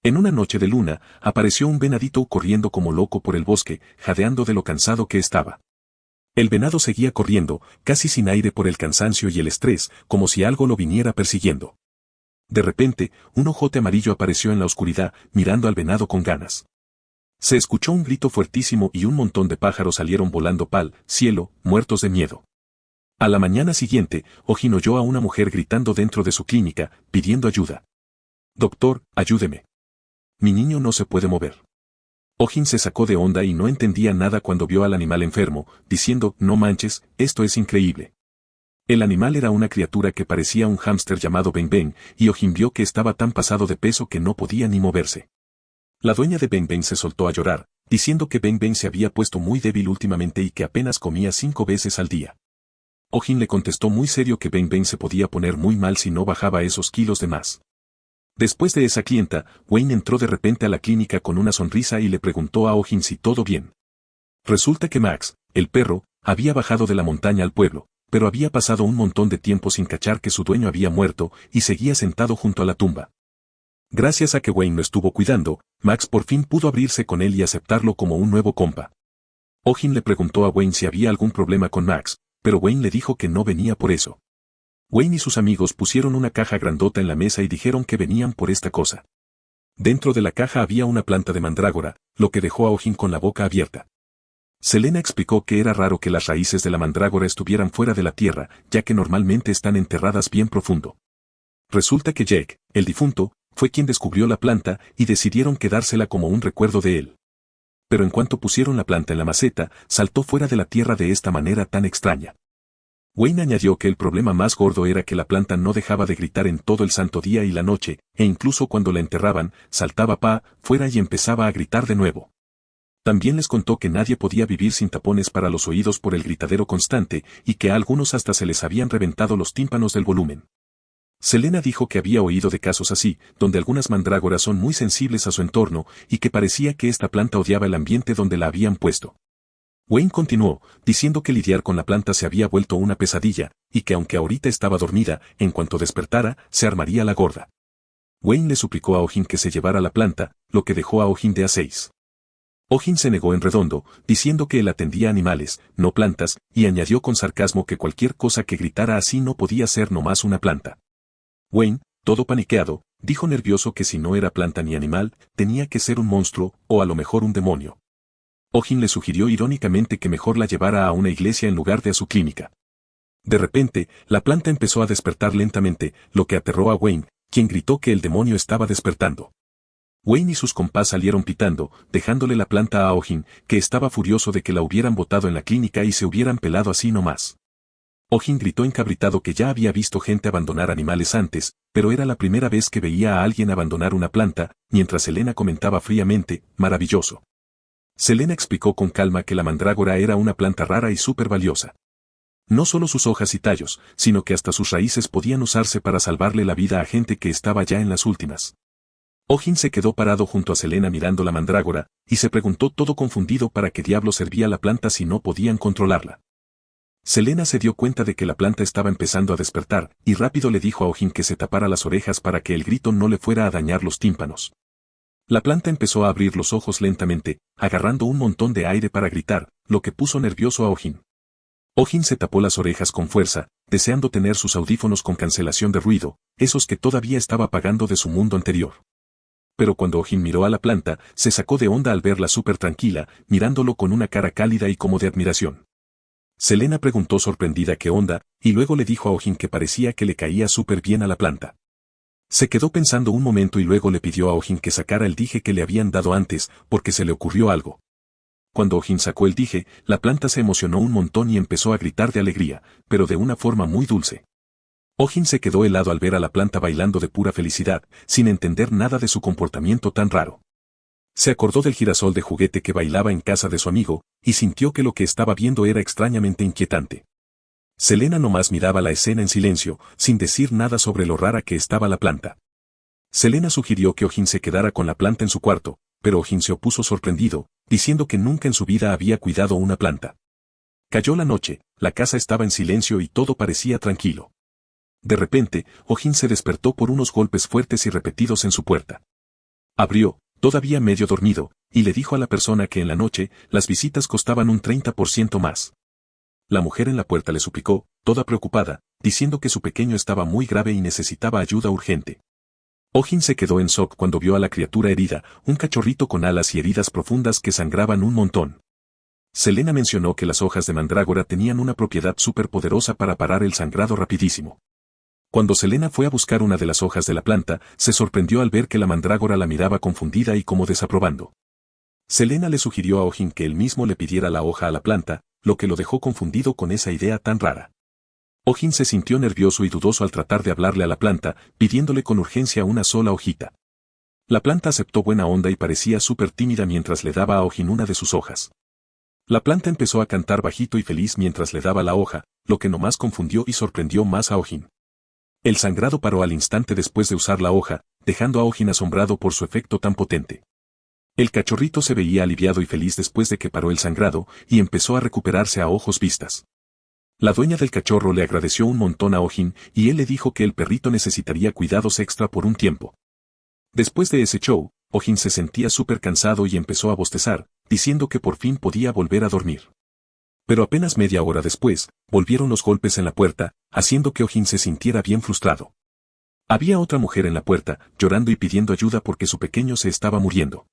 En una noche de luna, apareció un venadito corriendo como loco por el bosque, jadeando de lo cansado que estaba. El venado seguía corriendo, casi sin aire por el cansancio y el estrés, como si algo lo viniera persiguiendo. De repente, un ojote amarillo apareció en la oscuridad, mirando al venado con ganas. Se escuchó un grito fuertísimo y un montón de pájaros salieron volando pa'l cielo, muertos de miedo. A la mañana siguiente, Ojin oyó a una mujer gritando dentro de su clínica, pidiendo ayuda. «Doctor, ayúdeme. Mi niño no se puede mover». Ojin se sacó de onda y no entendía nada cuando vio al animal enfermo, diciendo, «No manches, esto es increíble». El animal era una criatura que parecía un hámster llamado Ben Ben, y Ojin vio que estaba tan pasado de peso que no podía ni moverse. La dueña de Ben Ben se soltó a llorar, diciendo que Ben Ben se había puesto muy débil últimamente y que apenas comía 5 veces al día. Ojin le contestó muy serio que Ben Ben se podía poner muy mal si no bajaba esos kilos de más. Después de esa clienta, Wayne entró de repente a la clínica con una sonrisa y le preguntó a Ojin si todo bien. Resulta que Max, el perro, había bajado de la montaña al pueblo, pero había pasado un montón de tiempo sin cachar que su dueño había muerto y seguía sentado junto a la tumba. Gracias a que Wayne lo estuvo cuidando, Max por fin pudo abrirse con él y aceptarlo como un nuevo compa. Ojin le preguntó a Wayne si había algún problema con Max, pero Wayne le dijo que no venía por eso. Wayne y sus amigos pusieron una caja grandota en la mesa y dijeron que venían por esta cosa. Dentro de la caja había una planta de mandrágora, lo que dejó a Ojin con la boca abierta. Selena explicó que era raro que las raíces de la mandrágora estuvieran fuera de la tierra, ya que normalmente están enterradas bien profundo. Resulta que Jake, el difunto, fue quien descubrió la planta y decidieron quedársela como un recuerdo de él. Pero en cuanto pusieron la planta en la maceta, saltó fuera de la tierra de esta manera tan extraña. Wayne añadió que el problema más gordo era que la planta no dejaba de gritar en todo el santo día y la noche, e incluso cuando la enterraban, saltaba fuera y empezaba a gritar de nuevo. También les contó que nadie podía vivir sin tapones para los oídos por el gritadero constante, y que a algunos hasta se les habían reventado los tímpanos del volumen. Selena dijo que había oído de casos así, donde algunas mandrágoras son muy sensibles a su entorno, y que parecía que esta planta odiaba el ambiente donde la habían puesto. Wayne continuó, diciendo que lidiar con la planta se había vuelto una pesadilla, y que aunque ahorita estaba dormida, en cuanto despertara, se armaría la gorda. Wayne le suplicó a Ojin que se llevara la planta, lo que dejó a Ojin de a 6. Ojin se negó en redondo, diciendo que él atendía animales, no plantas, y añadió con sarcasmo que cualquier cosa que gritara así no podía ser nomás una planta. Wayne, todo paniqueado, dijo nervioso que si no era planta ni animal, tenía que ser un monstruo, o a lo mejor un demonio. Ojin le sugirió irónicamente que mejor la llevara a una iglesia en lugar de a su clínica. De repente, la planta empezó a despertar lentamente, lo que aterró a Wayne, quien gritó que el demonio estaba despertando. Wayne y sus compás salieron pitando, dejándole la planta a Ojin, que estaba furioso de que la hubieran botado en la clínica y se hubieran pelado así nomás. Ojin gritó encabritado que ya había visto gente abandonar animales antes, pero era la primera vez que veía a alguien abandonar una planta, mientras Selena comentaba fríamente, «Maravilloso». Selena explicó con calma que la mandrágora era una planta rara y súper valiosa. No solo sus hojas y tallos, sino que hasta sus raíces podían usarse para salvarle la vida a gente que estaba ya en las últimas. Ojin se quedó parado junto a Selena mirando la mandrágora, y se preguntó todo confundido para qué diablo servía la planta si no podían controlarla. Selena se dio cuenta de que la planta estaba empezando a despertar, y rápido le dijo a Ojin que se tapara las orejas para que el grito no le fuera a dañar los tímpanos. La planta empezó a abrir los ojos lentamente, agarrando un montón de aire para gritar, lo que puso nervioso a Ojin. Ojin se tapó las orejas con fuerza, deseando tener sus audífonos con cancelación de ruido, esos que todavía estaba pagando de su mundo anterior. Pero cuando Ojin miró a la planta, se sacó de onda al verla súper tranquila, mirándolo con una cara cálida y como de admiración. Selena preguntó sorprendida qué onda, y luego le dijo a Ojin que parecía que le caía súper bien a la planta. Se quedó pensando un momento y luego le pidió a Ojin que sacara el dije que le habían dado antes, porque se le ocurrió algo. Cuando Ojin sacó el dije, la planta se emocionó un montón y empezó a gritar de alegría, pero de una forma muy dulce. Ojin se quedó helado al ver a la planta bailando de pura felicidad, sin entender nada de su comportamiento tan raro. Se acordó del girasol de juguete que bailaba en casa de su amigo, y sintió que lo que estaba viendo era extrañamente inquietante. Selena nomás miraba la escena en silencio, sin decir nada sobre lo rara que estaba la planta. Selena sugirió que Ojin se quedara con la planta en su cuarto, pero Ojin se opuso sorprendido, diciendo que nunca en su vida había cuidado una planta. Cayó la noche, la casa estaba en silencio y todo parecía tranquilo. De repente, Ojin se despertó por unos golpes fuertes y repetidos en su puerta. Abrió, todavía medio dormido, y le dijo a la persona que en la noche las visitas costaban un 30% más. La mujer en la puerta le suplicó, toda preocupada, diciendo que su pequeño estaba muy grave y necesitaba ayuda urgente. Ojin se quedó en shock cuando vio a la criatura herida, un cachorrito con alas y heridas profundas que sangraban un montón. Selena mencionó que las hojas de mandrágora tenían una propiedad superpoderosa para parar el sangrado rapidísimo. Cuando Selena fue a buscar una de las hojas de la planta, se sorprendió al ver que la mandrágora la miraba confundida y como desaprobando. Selena le sugirió a Ojin que él mismo le pidiera la hoja a la planta, lo que lo dejó confundido con esa idea tan rara. Ojin se sintió nervioso y dudoso al tratar de hablarle a la planta, pidiéndole con urgencia una sola hojita. La planta aceptó buena onda y parecía súper tímida mientras le daba a Ojin una de sus hojas. La planta empezó a cantar bajito y feliz mientras le daba la hoja, lo que nomás confundió y sorprendió más a Ojin. El sangrado paró al instante después de usar la hoja, dejando a Ojin asombrado por su efecto tan potente. El cachorrito se veía aliviado y feliz después de que paró el sangrado, y empezó a recuperarse a ojos vistas. La dueña del cachorro le agradeció un montón a Ojin, y él le dijo que el perrito necesitaría cuidados extra por un tiempo. Después de ese show, Ojin se sentía súper cansado y empezó a bostezar, diciendo que por fin podía volver a dormir. Pero apenas media hora después, volvieron los golpes en la puerta, haciendo que Ojin se sintiera bien frustrado. Había otra mujer en la puerta, llorando y pidiendo ayuda porque su pequeño se estaba muriendo.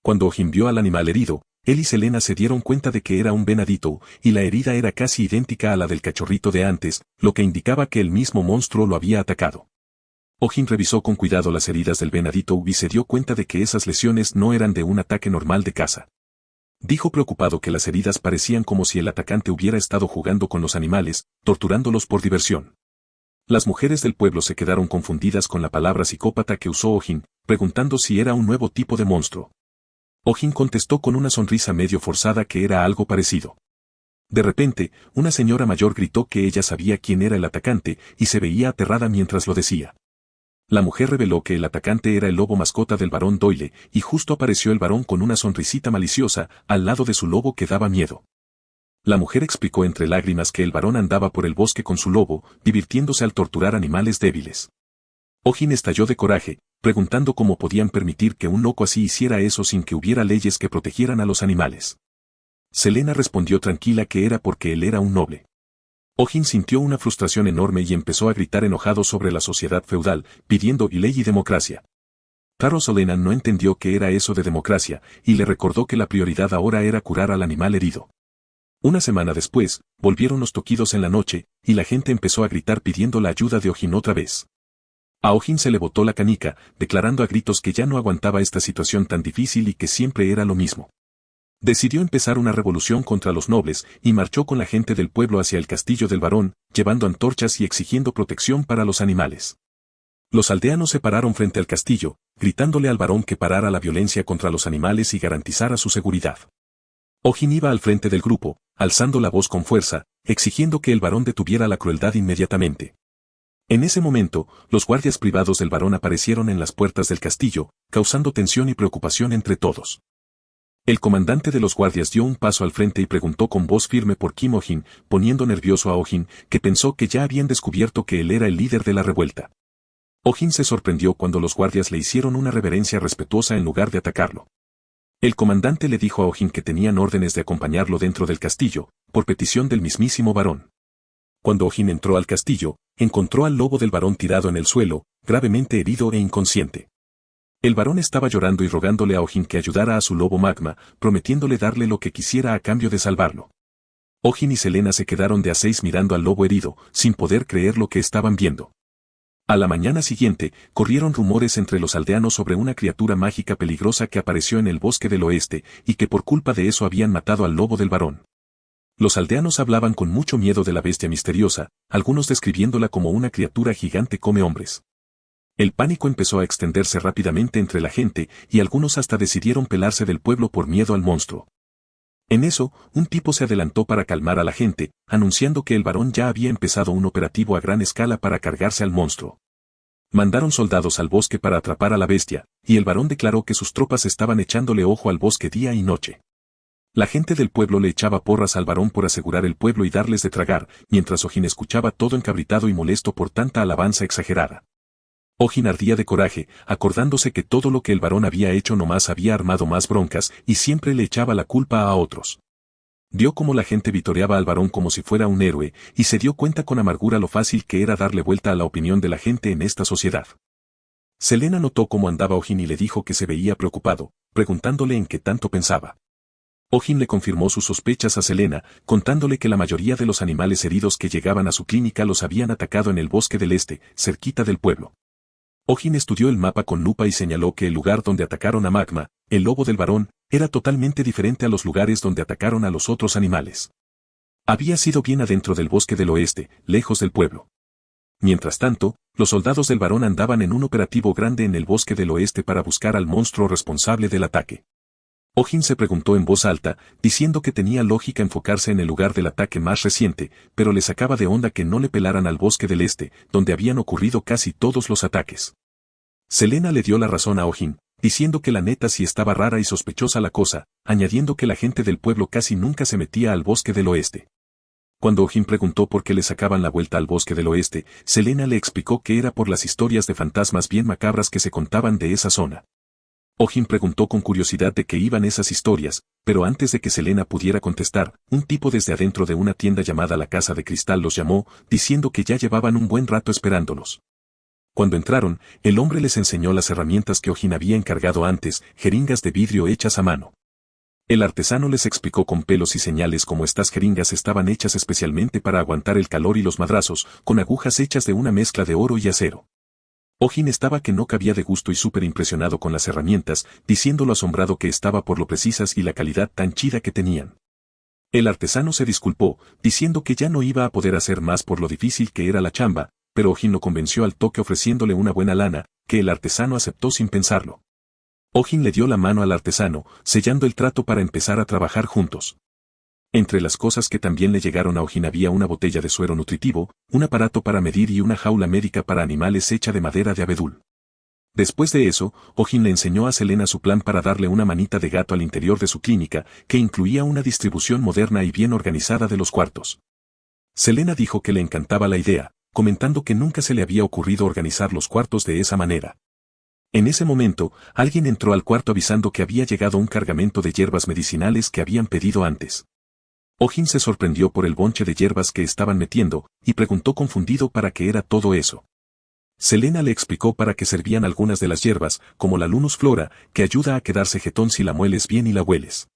Cuando Ojin vio al animal herido, él y Selena se dieron cuenta de que era un venadito, y la herida era casi idéntica a la del cachorrito de antes, lo que indicaba que el mismo monstruo lo había atacado. Ojin revisó con cuidado las heridas del venadito y se dio cuenta de que esas lesiones no eran de un ataque normal de caza. Dijo preocupado que las heridas parecían como si el atacante hubiera estado jugando con los animales, torturándolos por diversión. Las mujeres del pueblo se quedaron confundidas con la palabra psicópata que usó Ojin, preguntando si era un nuevo tipo de monstruo. Ojin contestó con una sonrisa medio forzada que era algo parecido. De repente, una señora mayor gritó que ella sabía quién era el atacante y se veía aterrada mientras lo decía. La mujer reveló que el atacante era el lobo mascota del barón Doyle, y justo apareció el barón con una sonrisita maliciosa, al lado de su lobo que daba miedo. La mujer explicó entre lágrimas que el barón andaba por el bosque con su lobo, divirtiéndose al torturar animales débiles. Ojin estalló de coraje, preguntando cómo podían permitir que un loco así hiciera eso sin que hubiera leyes que protegieran a los animales. Selena respondió tranquila que era porque él era un noble. Ojin sintió una frustración enorme y empezó a gritar enojado sobre la sociedad feudal, pidiendo ley y democracia. Claro, Selena no entendió qué era eso de democracia, y le recordó que la prioridad ahora era curar al animal herido. Una semana después, volvieron los toquidos en la noche, y la gente empezó a gritar pidiendo la ayuda de Ojin otra vez. A Ojin se le botó la canica, declarando a gritos que ya no aguantaba esta situación tan difícil y que siempre era lo mismo. Decidió empezar una revolución contra los nobles y marchó con la gente del pueblo hacia el castillo del barón, llevando antorchas y exigiendo protección para los animales. Los aldeanos se pararon frente al castillo, gritándole al barón que parara la violencia contra los animales y garantizara su seguridad. Ojin iba al frente del grupo, alzando la voz con fuerza, exigiendo que el barón detuviera la crueldad inmediatamente. En ese momento, los guardias privados del barón aparecieron en las puertas del castillo, causando tensión y preocupación entre todos. El comandante de los guardias dio un paso al frente y preguntó con voz firme por Kim Ojin, poniendo nervioso a Ojin, que pensó que ya habían descubierto que él era el líder de la revuelta. Ojin se sorprendió cuando los guardias le hicieron una reverencia respetuosa en lugar de atacarlo. El comandante le dijo a Ojin que tenían órdenes de acompañarlo dentro del castillo, por petición del mismísimo barón. Cuando Ojin entró al castillo, encontró al lobo del barón tirado en el suelo, gravemente herido e inconsciente. El barón estaba llorando y rogándole a Ojin que ayudara a su lobo Magma, prometiéndole darle lo que quisiera a cambio de salvarlo. Ojin y Selena se quedaron de a seis mirando al lobo herido, sin poder creer lo que estaban viendo. A la mañana siguiente, corrieron rumores entre los aldeanos sobre una criatura mágica peligrosa que apareció en el bosque del oeste, y que por culpa de eso habían matado al lobo del barón. Los aldeanos hablaban con mucho miedo de la bestia misteriosa, algunos describiéndola como una criatura gigante come hombres. El pánico empezó a extenderse rápidamente entre la gente, y algunos hasta decidieron pelarse del pueblo por miedo al monstruo. En eso, un tipo se adelantó para calmar a la gente, anunciando que el barón ya había empezado un operativo a gran escala para cargarse al monstruo. Mandaron soldados al bosque para atrapar a la bestia, y el barón declaró que sus tropas estaban echándole ojo al bosque día y noche. La gente del pueblo le echaba porras al barón por asegurar el pueblo y darles de tragar, mientras Ojin escuchaba todo encabritado y molesto por tanta alabanza exagerada. Ojin ardía de coraje, acordándose que todo lo que el varón había hecho nomás había armado más broncas y siempre le echaba la culpa a otros. Vio cómo la gente vitoreaba al varón como si fuera un héroe, y se dio cuenta con amargura lo fácil que era darle vuelta a la opinión de la gente en esta sociedad. Selena notó cómo andaba Ojin y le dijo que se veía preocupado, preguntándole en qué tanto pensaba. Ojin le confirmó sus sospechas a Selena, contándole que la mayoría de los animales heridos que llegaban a su clínica los habían atacado en el bosque del este, cerquita del pueblo. Ojin estudió el mapa con lupa y señaló que el lugar donde atacaron a Magma, el lobo del varón, era totalmente diferente a los lugares donde atacaron a los otros animales. Había sido bien adentro del bosque del oeste, lejos del pueblo. Mientras tanto, los soldados del varón andaban en un operativo grande en el bosque del oeste para buscar al monstruo responsable del ataque. Ojin se preguntó en voz alta, diciendo que tenía lógica enfocarse en el lugar del ataque más reciente, pero le sacaba de onda que no le pelaran al bosque del este, donde habían ocurrido casi todos los ataques. Selena le dio la razón a Ojin, diciendo que la neta sí estaba rara y sospechosa la cosa, añadiendo que la gente del pueblo casi nunca se metía al bosque del oeste. Cuando Ojin preguntó por qué le sacaban la vuelta al bosque del oeste, Selena le explicó que era por las historias de fantasmas bien macabras que se contaban de esa zona. Ojin preguntó con curiosidad de qué iban esas historias, pero antes de que Selena pudiera contestar, un tipo desde adentro de una tienda llamada la Casa de Cristal los llamó, diciendo que ya llevaban un buen rato esperándolos. Cuando entraron, el hombre les enseñó las herramientas que Ojin había encargado antes, jeringas de vidrio hechas a mano. El artesano les explicó con pelos y señales cómo estas jeringas estaban hechas especialmente para aguantar el calor y los madrazos, con agujas hechas de una mezcla de oro y acero. Ojin estaba que no cabía de gusto y súper impresionado con las herramientas, diciendo lo asombrado que estaba por lo precisas y la calidad tan chida que tenían. El artesano se disculpó, diciendo que ya no iba a poder hacer más por lo difícil que era la chamba, pero Ojin lo convenció al toque ofreciéndole una buena lana, que el artesano aceptó sin pensarlo. Ojin le dio la mano al artesano, sellando el trato para empezar a trabajar juntos. Entre las cosas que también le llegaron a Ojin había una botella de suero nutritivo, un aparato para medir y una jaula médica para animales hecha de madera de abedul. Después de eso, Ojin le enseñó a Selena su plan para darle una manita de gato al interior de su clínica, que incluía una distribución moderna y bien organizada de los cuartos. Selena dijo que le encantaba la idea, comentando que nunca se le había ocurrido organizar los cuartos de esa manera. En ese momento, alguien entró al cuarto avisando que había llegado un cargamento de hierbas medicinales que habían pedido antes. Ojin se sorprendió por el bonche de hierbas que estaban metiendo, y preguntó confundido para qué era todo eso. Selena le explicó para qué servían algunas de las hierbas, como la Lunus flora, que ayuda a quedarse jetón si la mueles bien y la hueles.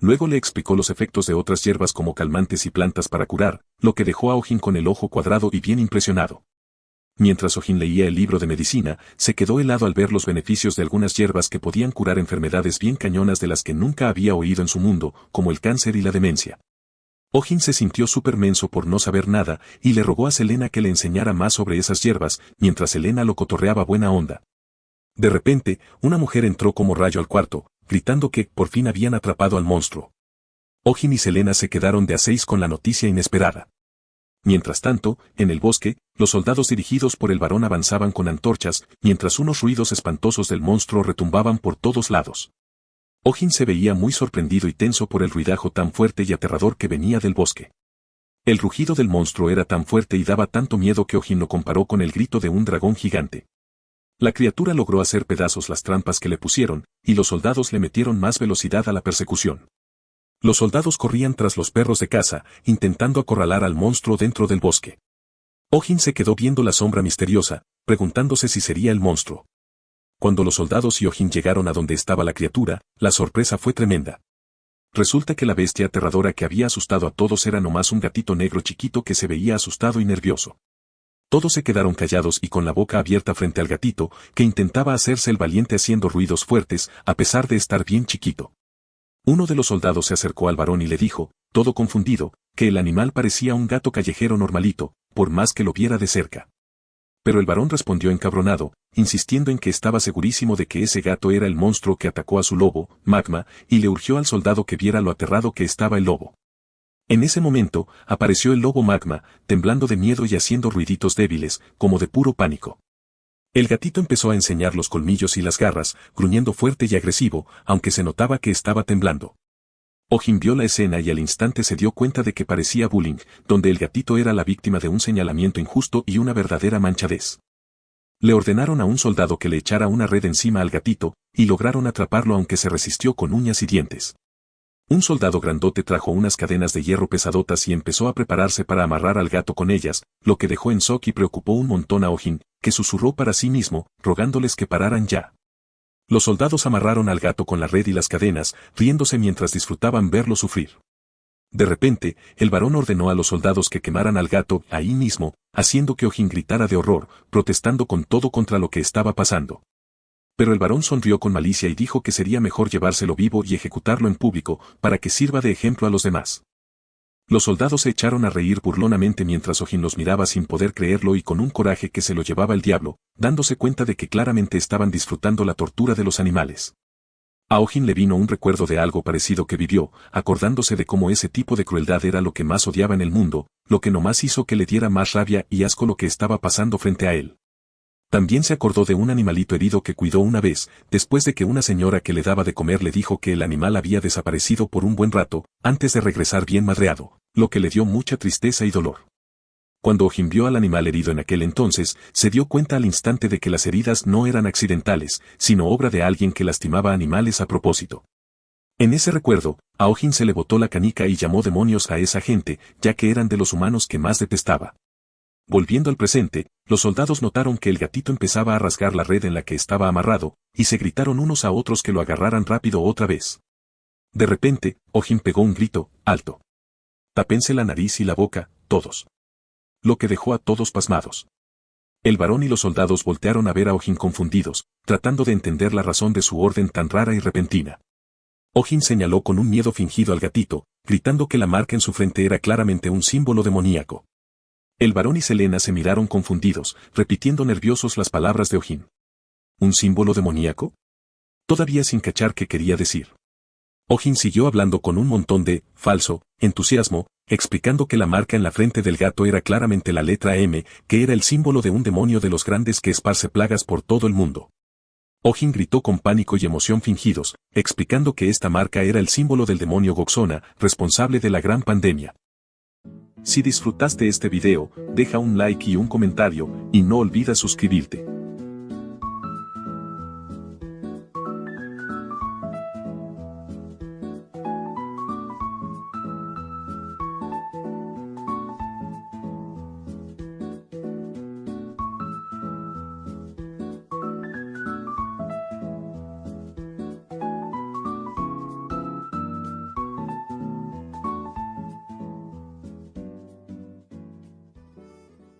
Luego le explicó los efectos de otras hierbas como calmantes y plantas para curar, lo que dejó a Ojin con el ojo cuadrado y bien impresionado. Mientras Ojin leía el libro de medicina, se quedó helado al ver los beneficios de algunas hierbas que podían curar enfermedades bien cañonas de las que nunca había oído en su mundo, como el cáncer y la demencia. Ojin se sintió súper menso por no saber nada, y le rogó a Selena que le enseñara más sobre esas hierbas, mientras Selena lo cotorreaba buena onda. De repente, una mujer entró como rayo al cuarto, gritando que por fin habían atrapado al monstruo. Ojin y Selena se quedaron de a seis con la noticia inesperada. Mientras tanto, en el bosque, los soldados dirigidos por el varón avanzaban con antorchas, mientras unos ruidos espantosos del monstruo retumbaban por todos lados. Ojin se veía muy sorprendido y tenso por el ruidajo tan fuerte y aterrador que venía del bosque. El rugido del monstruo era tan fuerte y daba tanto miedo que Ojin lo comparó con el grito de un dragón gigante. La criatura logró hacer pedazos las trampas que le pusieron, y los soldados le metieron más velocidad a la persecución. Los soldados corrían tras los perros de caza, intentando acorralar al monstruo dentro del bosque. Ojin se quedó viendo la sombra misteriosa, preguntándose si sería el monstruo. Cuando los soldados y Ojin llegaron a donde estaba la criatura, la sorpresa fue tremenda. Resulta que la bestia aterradora que había asustado a todos era nomás un gatito negro chiquito que se veía asustado y nervioso. Todos se quedaron callados y con la boca abierta frente al gatito, que intentaba hacerse el valiente haciendo ruidos fuertes, a pesar de estar bien chiquito. Uno de los soldados se acercó al varón y le dijo, todo confundido, que el animal parecía un gato callejero normalito, por más que lo viera de cerca. Pero el varón respondió encabronado, insistiendo en que estaba segurísimo de que ese gato era el monstruo que atacó a su lobo, Magma, y le urgió al soldado que viera lo aterrado que estaba el lobo. En ese momento, apareció el lobo Magma, temblando de miedo y haciendo ruiditos débiles, como de puro pánico. El gatito empezó a enseñar los colmillos y las garras, gruñendo fuerte y agresivo, aunque se notaba que estaba temblando. Ojin vio la escena y al instante se dio cuenta de que parecía bullying, donde el gatito era la víctima de un señalamiento injusto y una verdadera manchadez. Le ordenaron a un soldado que le echara una red encima al gatito, y lograron atraparlo aunque se resistió con uñas y dientes. Un soldado grandote trajo unas cadenas de hierro pesadotas y empezó a prepararse para amarrar al gato con ellas, lo que dejó en shock y preocupó un montón a Ojin, que susurró para sí mismo, rogándoles que pararan ya. Los soldados amarraron al gato con la red y las cadenas, riéndose mientras disfrutaban verlo sufrir. De repente, el varón ordenó a los soldados que quemaran al gato ahí mismo, haciendo que Ojin gritara de horror, protestando con todo contra lo que estaba pasando. Pero el varón sonrió con malicia y dijo que sería mejor llevárselo vivo y ejecutarlo en público, para que sirva de ejemplo a los demás. Los soldados se echaron a reír burlonamente mientras Ojin los miraba sin poder creerlo y con un coraje que se lo llevaba el diablo, dándose cuenta de que claramente estaban disfrutando la tortura de los animales. A Ojin le vino un recuerdo de algo parecido que vivió, acordándose de cómo ese tipo de crueldad era lo que más odiaba en el mundo, lo que nomás hizo que le diera más rabia y asco lo que estaba pasando frente a él. También se acordó de un animalito herido que cuidó una vez, después de que una señora que le daba de comer le dijo que el animal había desaparecido por un buen rato, antes de regresar bien madreado, lo que le dio mucha tristeza y dolor. Cuando Ojin vio al animal herido en aquel entonces, se dio cuenta al instante de que las heridas no eran accidentales, sino obra de alguien que lastimaba animales a propósito. En ese recuerdo, a Ojin se le botó la canica y llamó demonios a esa gente, ya que eran de los humanos que más detestaba. Volviendo al presente, los soldados notaron que el gatito empezaba a rasgar la red en la que estaba amarrado, y se gritaron unos a otros que lo agarraran rápido otra vez. De repente, Ojin pegó un grito, alto. Tápense la nariz y la boca, todos. Lo que dejó a todos pasmados. El varón y los soldados voltearon a ver a Ojin confundidos, tratando de entender la razón de su orden tan rara y repentina. Ojin señaló con un miedo fingido al gatito, gritando que la marca en su frente era claramente un símbolo demoníaco. El varón y Selena se miraron confundidos, repitiendo nerviosos las palabras de Ojin. ¿Un símbolo demoníaco? Todavía sin cachar qué quería decir. Ojin siguió hablando con un montón de falso entusiasmo, explicando que la marca en la frente del gato era claramente la letra M, que era el símbolo de un demonio de los grandes que esparce plagas por todo el mundo. Ojin gritó con pánico y emoción fingidos, explicando que esta marca era el símbolo del demonio Goxona, responsable de la gran pandemia. Si disfrutaste este video, deja un like y un comentario, y no olvides suscribirte.